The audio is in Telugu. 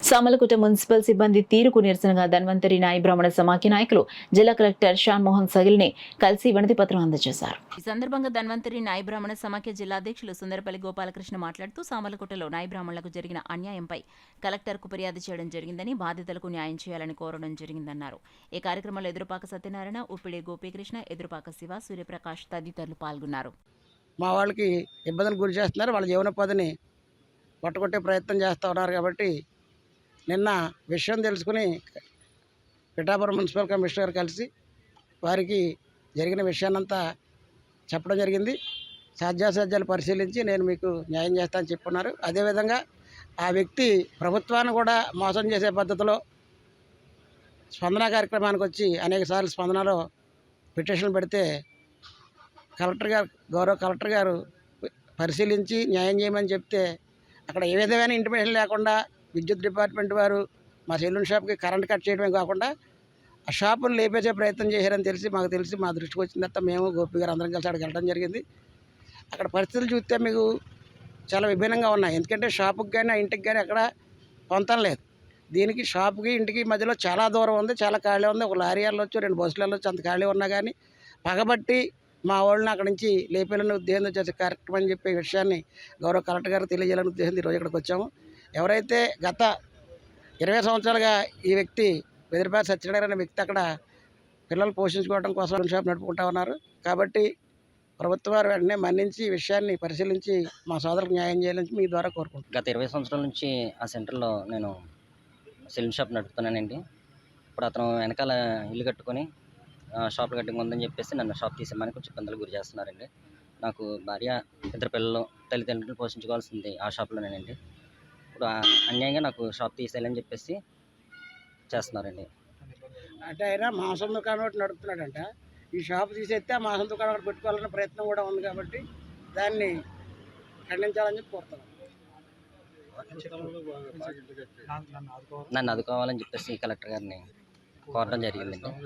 సామలకోట మున్సిపల్ సిబ్బంది తీరుకు నిరసనగా ధన్వంతరి నాయి బ్రాహ్మణ సమాఖ్య నాయకులు జిల్లా కలెక్టర్ షాన్ మోహన్ సగిల్ని కలిసి వినతి పత్రం అందజేశారు. ఈ సందర్భంగా ధన్వంతరి నాయి బ్రాహ్మణ సమాఖ్య జిల్లా అధ్యక్షులు సుందరపల్లి గోపాలకృష్ణ మాట్లాడుతూ సామలకోటలో నాయి బ్రాహ్మణులకు జరిగిన అన్యాయంపై కలెక్టర్కు ఫిర్యాదు చేయడం జరిగిందని, బాధితులకు న్యాయం చేయాలని కోరడం జరిగిందన్నారు. ఈ కార్యక్రమంలో ఎదురుపాక సత్యనారాయణ, ఉప్పిడి గోపీకృష్ణ, ఎదురుపాక శివ, సూర్యప్రకాష్ తదితరులు పాల్గొన్నారు. మా వాళ్ళకి ఇబ్బందులు గురి చేస్తున్నారు. వాళ్ళ జీవనోపాధిని పట్టుకొట్టే ప్రయత్నం చేస్తూ ఉన్నారు. కాబట్టి నిన్న విషయం తెలుసుకుని పిఠాపురం మున్సిపల్ కమిషనర్ గారు కలిసి వారికి జరిగిన విషయాన్నంతా చెప్పడం జరిగింది. సాధ్యాసాధ్యాలు పరిశీలించి నేను మీకు న్యాయం చేస్తానని చెప్పున్నారు. అదేవిధంగా ఆ వ్యక్తి ప్రభుత్వాన్ని కూడా మోసం చేసే పద్ధతిలో స్పందన కార్యక్రమానికి వచ్చి అనేకసార్లు స్పందనలో పిటిషన్ పెడితే గౌరవ కలెక్టర్ గారు పరిశీలించి న్యాయం చేయమని చెప్తే అక్కడ ఏ విధమైన ఇంటిమేషన్ లేకుండా విద్యుత్ డిపార్ట్మెంట్ వారు మా సెలూన్ షాప్కి కరెంట్ కట్ చేయడమే కాకుండా ఆ షాపును లేపేసే ప్రయత్నం చేశారని మాకు తెలిసి మా దృష్టికి వచ్చిన తర్వాత మేము గోపి గారు అందరం కలిసి అక్కడికి వెళ్ళడం జరిగింది. అక్కడ పరిస్థితులు చూస్తే మీకు చాలా విభిన్నంగా ఉన్నాయి. ఎందుకంటే షాపుకి కానీ ఆ ఇంటికి కానీ అక్కడ పొంతం లేదు. దీనికి షాపుకి ఇంటికి మధ్యలో చాలా దూరం ఉంది, చాలా ఖాళీ ఉంది. ఒక లారీ వెళ్ళొచ్చు, 2 బస్సులు వెళ్ళొచ్చు, అంత ఖాళీ ఉన్నా కానీ పగబట్టి మా వాళ్ళని అక్కడి నుంచి లేపేయాలని ఉద్దేశంతో చేసే కార్యక్రమం అని చెప్పే విషయాన్ని గౌరవ కలెక్టర్ గారు తెలియజేయాలని ఉద్దేశంతో ఈరోజు ఇక్కడికి వచ్చాము. ఎవరైతే గత 20 సంవత్సరాలుగా ఈ వ్యక్తి బెదిరిపాటి సత్యనారాయణ అనే వ్యక్తి అక్కడ పిల్లలు పోషించుకోవడం కోసం షాప్ నడుపుకుంటా ఉన్నారు. కాబట్టి ప్రభుత్వం వారు వెంటనే మన్నించి ఈ విషయాన్ని పరిశీలించి మా సోదరులకు న్యాయం చేయాలని మీ ద్వారా కోరుకుంటున్నాను. గత 20 సంవత్సరాల నుంచి ఆ సెంటర్లో నేను సెలూన్ షాప్ నడుపుతున్నానండి. ఇప్పుడు అతను వెనకాల ఇల్లు కట్టుకొని షాప్ కట్టింగ్ ఉందని చెప్పేసి నన్ను షాప్ తీసేమని కొంచెం ఇబ్బందులు గురి చేస్తున్నారండి. నాకు భార్య, 2 పిల్లలు, తల్లిదండ్రులు పోషించుకోవాల్సింది ఆ షాప్లోనేనండి. ఇప్పుడు అన్యాయంగా నాకు షాప్ తీసేయాలని చెప్పేసి చేస్తున్నారండి. అంటే ఆయన మాంసం దుకాణం ఒకటి నడుపుతున్నాడంట. ఈ షాప్ తీసేస్తే ఆ మాంసం దుకాణం ఒకటి పెట్టుకోవాలనే ప్రయత్నం కూడా ఉంది. కాబట్టి దాన్ని ఖండించాలని చెప్పి కోరుతున్నాను. నన్ను ఆదుకోవాలని చెప్పేసి కలెక్టర్ గారిని కోరడం జరిగిందండి.